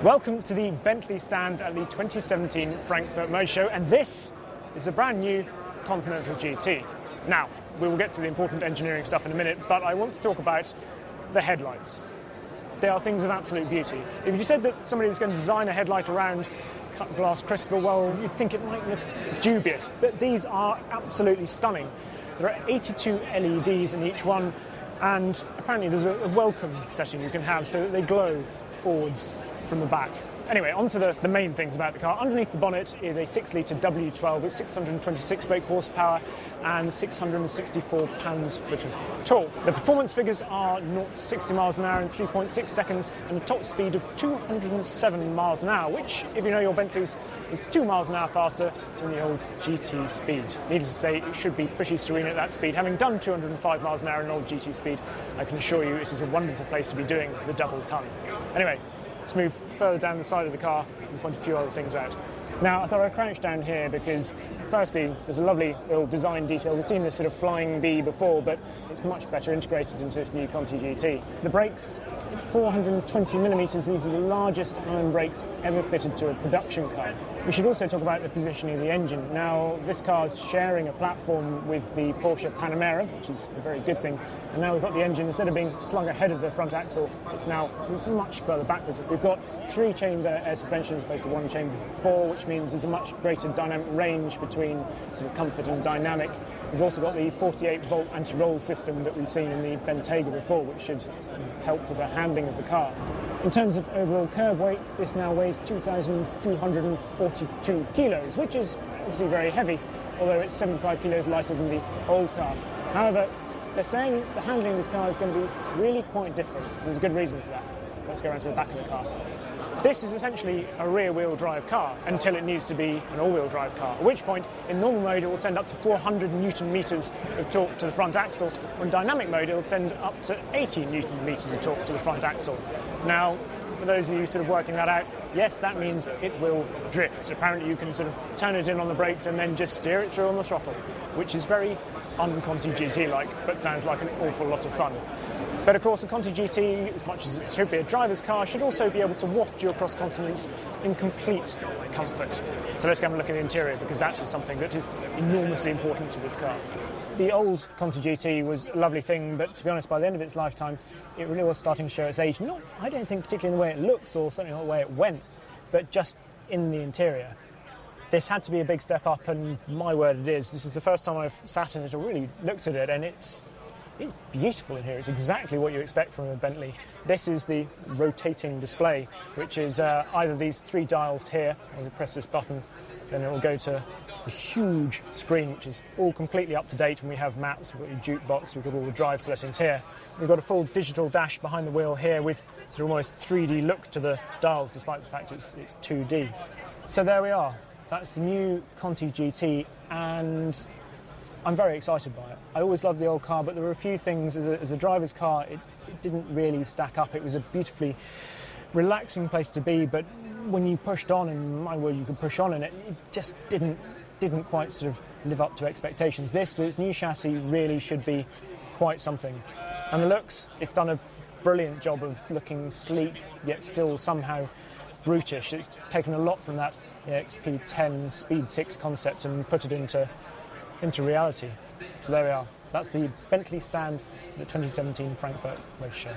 Welcome to the Bentley stand at the 2017 Frankfurt Motor Show, and this is a brand new Continental GT. Now, we will get to the important engineering stuff in a minute, but I want to talk about the headlights. They are things of absolute beauty. If you said that somebody was going to design a headlight around cut glass crystal, well, you'd think it might look dubious, but these are absolutely stunning. There are 82 LEDs in each one, and apparently there's a welcome setting you can have so that they glow forwards from the back. Anyway, on to the main things about the car. Underneath the bonnet is a 6-litre W12 with 626 brake horsepower and 664 pounds-foot of torque. The performance figures are 0 to 60 miles an hour in 3.6 seconds and a top speed of 207 miles an hour, which, if you know your Bentleys, is 2 miles an hour faster than the old GT speed. Needless to say, it should be pretty serene at that speed. Having done 205 miles an hour in old GT speed, I can assure you it is a wonderful place to be doing the double ton. Anyway, let's move further down the side of the car and point a few other things out. Now, I thought I'd crouch down here because, firstly, there's a lovely little design detail. We've seen this sort of flying bee before, but it's much better integrated into this new Conti GT. The brakes, 420mm, these are the largest iron brakes ever fitted to a production car. We should also talk about the positioning of the engine. Now, this car's sharing a platform with the Porsche Panamera, which is a very good thing. And now we've got the engine, instead of being slung ahead of the front axle, it's now much further backwards. We've got 3-chamber air suspension as opposed to 1-chamber 4, which means there's a much greater dynamic range between sort of comfort and dynamic. We've also got the 48-volt anti-roll system that we've seen in the Bentayga before, which should help with the handling of the car. In terms of overall curb weight, this now weighs 2,242 kilos, which is obviously very heavy, although it's 75 kilos lighter than the old car. However, they're saying the handling of this car is going to be really quite different. There's a good reason for that. So let's go around to the back of the car. This is essentially a rear-wheel drive car until it needs to be an all-wheel drive car, at which point, in normal mode, it will send up to 400 Newton-meters of torque to the front axle. In dynamic mode, it will send up to 80 Newton-meters of torque to the front axle. Now, for those of you sort of working that out, yes, that means it will drift. Apparently, you can sort of turn it in on the brakes and then just steer it through on the throttle, which is very un-Conti GT-like, but sounds like an awful lot of fun. But of course, the Conti GT, as much as it should be a driver's car, should also be able to waft you across continents in complete comfort. So let's go and have a look at the interior, because that is something that is enormously important to this car. The old Conti GT was a lovely thing, but to be honest, by the end of its lifetime, it really was starting to show its age. Not, I don't think, particularly in the way it looks, or certainly not the way it went, but just in the interior. This had to be a big step up, and my word it is. This is the first time I've sat in it or really looked at it, and it's beautiful in here. It's exactly what you expect from a Bentley. This is the rotating display, which is either these 3 dials here. When you press this button, then it will go to a huge screen, which is all completely up to date. And we have maps, we've got your jukebox, we've got all the drive settings here. We've got a full digital dash behind the wheel here with sort of almost 3D look to the dials, despite the fact it's 2D. So there we are. That's the new Conti GT, and I'm very excited by it. I always loved the old car, but there were a few things as a driver's car, it didn't really stack up. It was a beautifully relaxing place to be, but when you pushed on, and my word, you could push on in it, it just didn't quite sort of live up to expectations. This, with its new chassis, really should be quite something. And the looks, it's done a brilliant job of looking sleek, yet still somehow brutish. It's taken a lot from that XP10 Speed 6 concept and put it into reality. So there we are. That's the Bentley stand at the 2017 Frankfurt Motor Show.